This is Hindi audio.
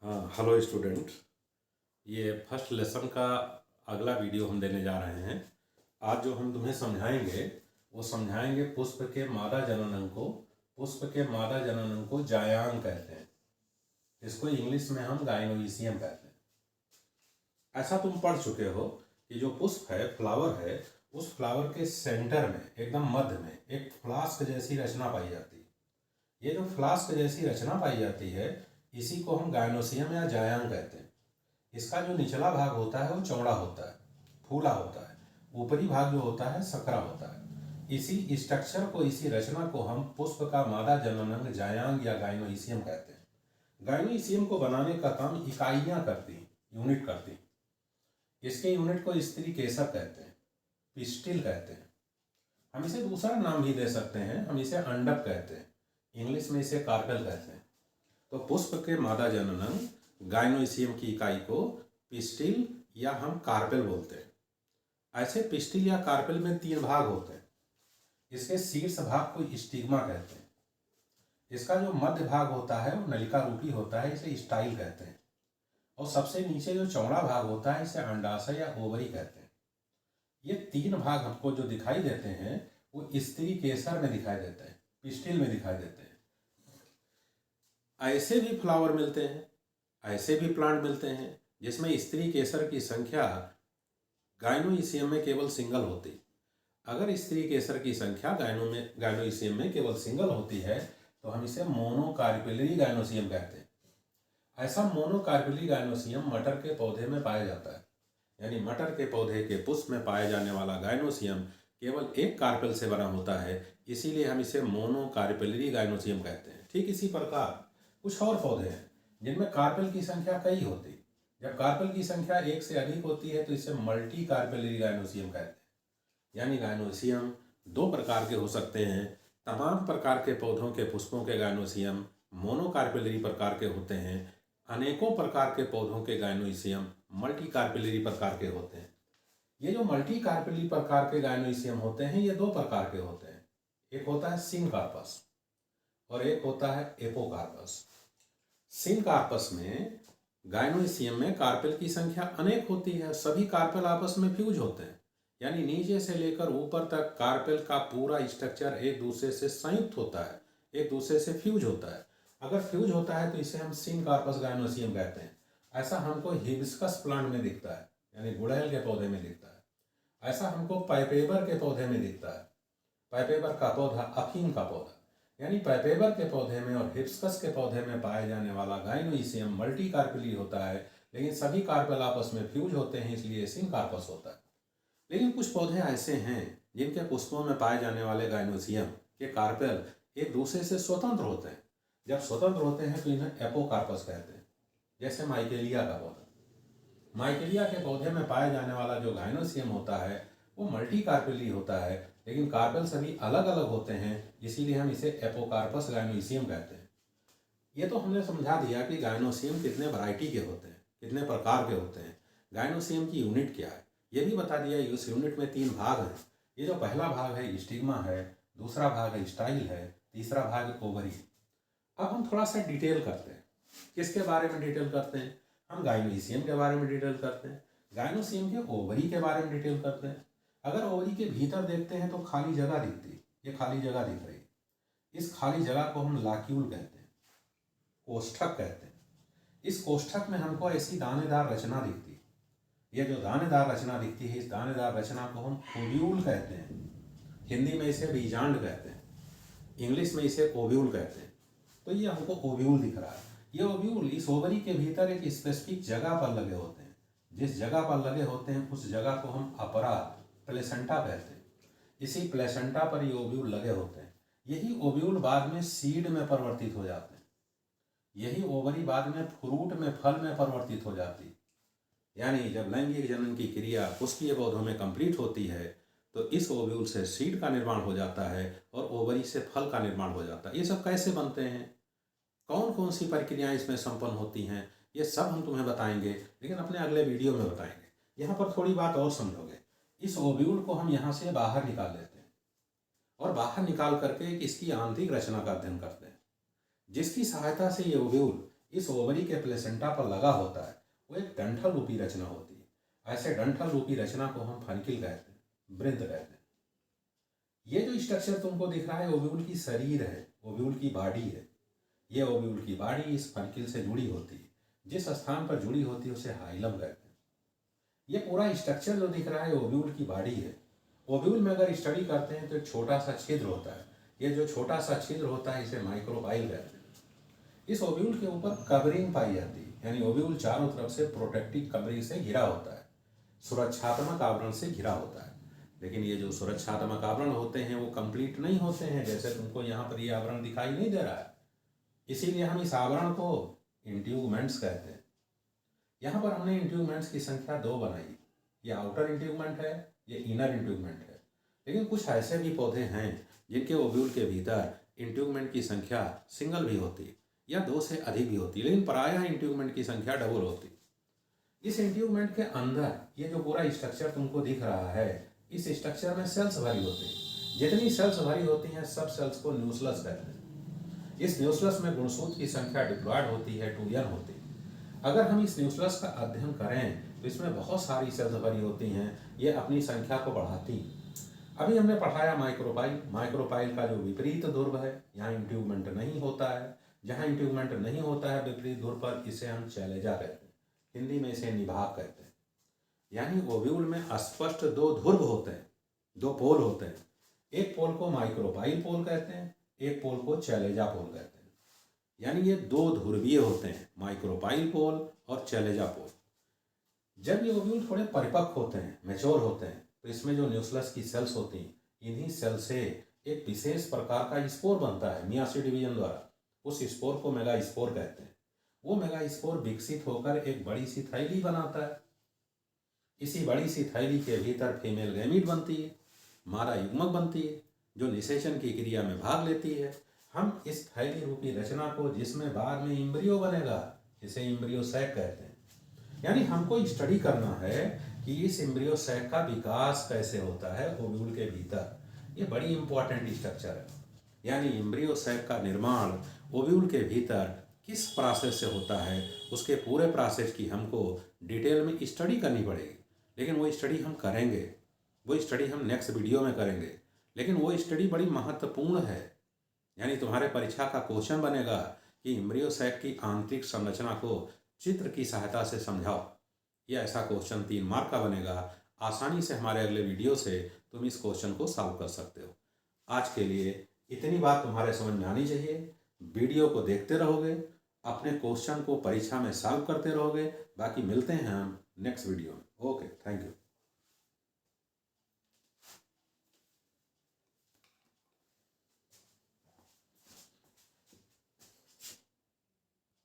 हाँ, हेलो स्टूडेंट। ये फर्स्ट लेसन का अगला वीडियो हम देने जा रहे हैं। आज जो हम तुम्हें समझाएंगे वो समझाएंगे पुष्प के मादा जननांग को। पुष्प के मादा जननांग को जायांग कहते हैं। इसको इंग्लिश में हम गाइनोइसियम कहते हैं। ऐसा तुम पढ़ चुके हो कि जो पुष्प है, फ्लावर है, उस फ्लावर के सेंटर में एकदम मध्य में एक फ्लास्क जैसी रचना पाई जाती है। ये जो फ्लास्क जैसी रचना पाई जाती है इसी को हम गायनोसियम या जायांग कहते हैं। इसका जो निचला भाग होता है वो चौड़ा होता है, फूला होता है। ऊपरी भाग जो होता है सकरा होता है। इसी स्ट्रक्चर को, इसी रचना को हम पुष्प का मादा जननांग जायांग या गायनोइसियम कहते हैं। गायनोइसियम को बनाने का काम इकाइयाँ करती हैं, यूनिट करती हैं। इसके यूनिट को स्त्री केसर कहते हैं, पिस्टिल कहते हैं। हम इसे दूसरा नाम भी दे सकते हैं, हम इसे अंडक कहते हैं, इंग्लिश में इसे कार्पेल कहते हैं। तो पुष्प के मादा जननांग गायनोइसियम की इकाई को पिस्टिल या हम कार्पेल बोलते हैं। ऐसे पिस्टिल या कार्पेल में 3 भाग होते हैं। इसके शीर्ष भाग को स्टिग्मा कहते हैं। इसका जो मध्य भाग होता है वो नलिका रूपी होता है, इसे स्टाइल कहते हैं। और सबसे नीचे जो चौड़ा भाग होता है इसे अंडाशय या ओवरी कहते हैं। ये 3 भाग हमको जो दिखाई देते हैं वो स्त्री केसर में दिखाई देते हैं, पिस्टिल में दिखाई देते हैं। ऐसे भी फ्लावर मिलते हैं, ऐसे भी प्लांट मिलते हैं जिसमें स्त्री केसर की संख्या गायनोइसियम में केवल सिंगल होती। अगर स्त्री केसर की संख्या गायनोइसियम में केवल सिंगल होती है तो हम इसे मोनोकार्पेलरी गायनोसियम कहते हैं। ऐसा मोनोकार्पेलरी गायनोसियम मटर के पौधे में पाया जाता है। यानी मटर के पौधे के पुष्प में पाए जाने वाला गायनोसियम केवल एक कार्पेल से बना होता है, इसीलिए हम इसे मोनोकार्पेलरी गायनोसियम कहते हैं। ठीक इसी प्रकार कुछ और पौधे हैं जिनमें कार्पेल की संख्या कई होती है। जब कार्पेल की संख्या एक से अधिक होती है तो इसे मल्टी कार्पेलरी गायनोसियम कहते हैं। यानी गायनोसियम 2 प्रकार के हो सकते हैं। तमाम प्रकार के पौधों के पुष्पों के गायनोसियम मोनोकार्पेलरी प्रकार के होते हैं। अनेकों प्रकार के पौधों के गायनोसियम मल्टी कार्पेलरी प्रकार के होते हैं। ये जो मल्टी कार्पेलरी प्रकार के गायनोसियम होते हैं ये 2 प्रकार के होते हैं। एक होता है सिनकार्पस और एक होता है एपोकार्पस। सिनकार्पस में गायनोसियम में कार्पेल की संख्या अनेक होती है। सभी कार्पेल आपस में फ्यूज होते हैं, यानी नीचे से लेकर ऊपर तक कार्पेल का पूरा स्ट्रक्चर एक दूसरे से संयुक्त होता है, एक दूसरे से फ्यूज होता है। अगर फ्यूज होता है तो इसे हम सिनकार्पस गायनोसियम कहते हैं। ऐसा हमको हिबिस्कस प्लांट में दिखता है, यानी गुड़हल के पौधे में दिखता है। ऐसा हमको पाइपेबर के पौधे में दिखता है। पाइपेबर का पौधा अफीम का पौधा, यानी पाइपेबर के पौधे में और हिबिस्कस के पौधे में पाए जाने वाला गायनोइसियम मल्टी कार्पेली होता है, लेकिन सभी कार्पेल आपस में फ्यूज होते हैं, इसलिए सिनकार्पस होता है। लेकिन कुछ पौधे ऐसे हैं जिनके पुष्पों में पाए जाने वाले गायनोसियम के कार्पेल एक दूसरे से स्वतंत्र होते हैं। जब स्वतंत्र होते हैं तो इन्हें एपोकार्पस कहते हैं। जैसे माइकेलिया का पौधा, माइकेलिया के पौधे में पाए जाने वाला जो गायनोसियम होता है वो मल्टी कार्पेली होता है, लेकिन कार्पेल सभी अलग अलग होते हैं, इसीलिए हम इसे एपोकार्पस गायनोसियम कहते हैं। ये तो हमने समझा दिया कि गायनोसियम कितने वैरायटी के होते हैं, कितने प्रकार के होते हैं, गायनोसियम की यूनिट क्या है, ये भी बता दिया। इस यूनिट में 3 भाग हैं। ये जो पहला भाग है स्टिग्मा है, दूसरा भाग है स्टाइल है, तीसरा भाग है ओवरी। अब हम थोड़ा सा डिटेल करते हैं। किसके बारे में डिटेल करते हैं? हम गायनोसियम के बारे में डिटेल करते हैं। गायनोसियम के ओवरी के बारे में डिटेल करते हैं। अगर ओवरी के भीतर देखते हैं तो खाली जगह दिखती है, ये खाली जगह दिख रही है। इस खाली जगह को हम लाक्यूल कहते हैं, कोष्ठक कहते हैं। इस कोष्ठक में हमको ऐसी दानेदार रचना दिखती है। ये जो दानेदार रचना दिखती है, इस दानेदार रचना को हम ओव्यूल कहते हैं। हिंदी में इसे बीजांड कहते हैं, इंग्लिश में इसे ओव्यूल कहते हैं। तो ये हमको ओव्यूल दिख रहा है। ये ओव्यूल इस ओवरी के भीतर एक स्पेसिफिक जगह पर लगे होते हैं। जिस जगह पर लगे होते हैं उस जगह को हम अपरा प्लेसेंटा कहते हैं। इसी प्लेसेंटा पर ये ओव्यूल लगे होते हैं। यही ओव्यूल बाद में सीड में परिवर्तित हो जाते हैं। यही ओवरी बाद में फ्रूट में, फल में परिवर्तित हो जाती है। यानी जब लैंगिक जनन की क्रिया पुष्पीय पौधों में कंप्लीट होती है तो इस ओव्यूल से सीड का निर्माण हो जाता है और ओवरी से फल का निर्माण हो जाता है। ये सब कैसे बनते हैं, कौन कौन सी प्रक्रियाएं इसमें संपन्न होती हैं, ये सब हम तुम्हें बताएंगे, लेकिन अपने अगले वीडियो में बताएंगे। यहाँ पर थोड़ी बात और समझोगे। इस ओव्यूल को हम यहाँ से बाहर निकाल लेते हैं और बाहर निकाल करके इसकी आंतरिक रचना का अध्ययन करते हैं, जिसकी सहायता से ये ओव्यूल इस ओवरी के प्लेसेंटा पर लगा होता है वो एक डंठल रूपी रचना होती है। ऐसे डंठल रूपी रचना को हम फनकिल कहते हैं, वृंत कहते हैं। ये जो स्ट्रक्चर तुमको दिख रहा है ओव्यूल की शरीर है, ओव्यूल की बॉडी है। ये ओव्यूल की बॉडी इस फनकिल से जुड़ी होती है, जिस स्थान पर जुड़ी होती है उसे हाइलम कहते हैं। ये पूरा स्ट्रक्चर जो दिख रहा है ओव्यूल की बॉडी है। ओव्यूल में अगर स्टडी करते हैं तो एक छोटा सा छिद्र होता है। ये जो छोटा सा छिद्र होता है इसे माइक्रोबाइल कहते हैं। इस ओव्यूल के ऊपर कवरिंग पाई जाती है, यानी ओव्यूल चारों तरफ से प्रोटेक्टिव कवरिंग से घिरा होता है, सुरक्षात्मक आवरण से घिरा होता है। लेकिन ये जो सुरक्षात्मक आवरण होते हैं वो कंप्लीट नहीं होते हैं, जैसे तुमको यहाँ पर ये आवरण दिखाई नहीं दे रहा है। इसीलिए हम इस आवरण को इंट्यूगमेंट्स कहते हैं। यहाँ पर हमने इंट्यूगमेंट्स की संख्या 2 बनाई। ये आउटर इंट्यूगमेंट है, ये इनर इंट्यूगमेंट है। लेकिन कुछ ऐसे भी पौधे हैं जिनके ओव्यूल के भीतर इंट्यूगमेंट की संख्या सिंगल भी होती है या 2 से अधिक भी होती है, लेकिन प्रायः इंट्यूगमेंट की संख्या डबल होती है। इस इंट्यूगमेंट के अंदर ये जो पूरा स्ट्रक्चर तुमको दिख रहा है, इस स्ट्रक्चर में सेल्स भरी होती हैं। जितनी सेल्स भरी होती हैं सब सेल्स को न्यूक्लियस कहते हैं। इस न्यूक्लियस में गुणसूत्र की संख्या डिप्लॉयड होती है, 2n होती है। अगर हम इस न्यूक्लियस का अध्ययन करें तो इसमें बहुत सारी सेल्स भरी होती हैं, ये अपनी संख्या को बढ़ाती हैं। अभी हमने पढ़ाया माइक्रोपाइल। माइक्रोपाइल का जो विपरीत ध्रुव है, यहाँ इंट्यूगमेंट नहीं होता है। जहाँ इंट्यूगमेंट नहीं होता है विपरीत ध्रुव पर, इसे हम चैलेजा कहते हैं, हिंदी में इसे निभाग कहते हैं। यानी ओव्यूल में स्पष्ट 2 ध्रुव होते हैं, 2 पोल होते हैं। एक पोल को माइक्रोपाइल पोल कहते हैं, एक पोल को चैलेजा पोल कहते हैं। यानी ये 2 ध्रुवीय होते हैं, माइक्रोपाइल पोल और चैलेजा पोल। जब ये ओव्यूल थोड़े परिपक्व होते हैं, मैच्योर होते हैं, तो इसमें जो न्यूक्लियस की सेल्स होती हैं, इन्हीं सेल से एक विशेष प्रकार का स्पोर बनता है मियासिस डिवीजन द्वारा। उस स्पोर को मेगा स्पोर कहते हैं। वो मेगा स्पोर विकसित होकर एक बड़ी सी थैली बनाता है। इसी बड़ी सी थैली के भीतर फीमेल गैमीट बनती है, मादा युग्मक बनती है, जो निषेचन की क्रिया में भाग लेती है। हम इस थैली रूपी रचना को, जिसमें बाद में एम्ब्रियो बनेगा, इसे एम्ब्रियो सैक कहते हैं। यानी हमको स्टडी करना है कि इस एम्ब्रियो सैक का विकास कैसे होता है ओव्यूल के भीतर। ये बड़ी इंपॉर्टेंट स्ट्रक्चर है। यानी एम्ब्रियो सैक का निर्माण ओव्यूल के भीतर किस प्रोसेस से होता है, उसके पूरे प्रोसेस की हमको डिटेल में स्टडी करनी पड़ेगी। लेकिन वो स्टडी हम करेंगे, वो स्टडी हम नेक्स्ट वीडियो में करेंगे। लेकिन वो स्टडी बड़ी महत्वपूर्ण है। यानी तुम्हारे परीक्षा का क्वेश्चन बनेगा कि एम्ब्रियो सैक की आंतरिक संरचना को चित्र की सहायता से समझाओ। ये ऐसा क्वेश्चन 3 मार्क का बनेगा। आसानी से हमारे अगले वीडियो से तुम इस क्वेश्चन को सॉल्व कर सकते हो। आज के लिए इतनी बात तुम्हारे समझ में आनी चाहिए। वीडियो को देखते रहोगे, अपने क्वेश्चन को परीक्षा में सॉल्व करते रहोगे। बाकी मिलते हैं हम नेक्स्ट वीडियो में। Okay, thank you.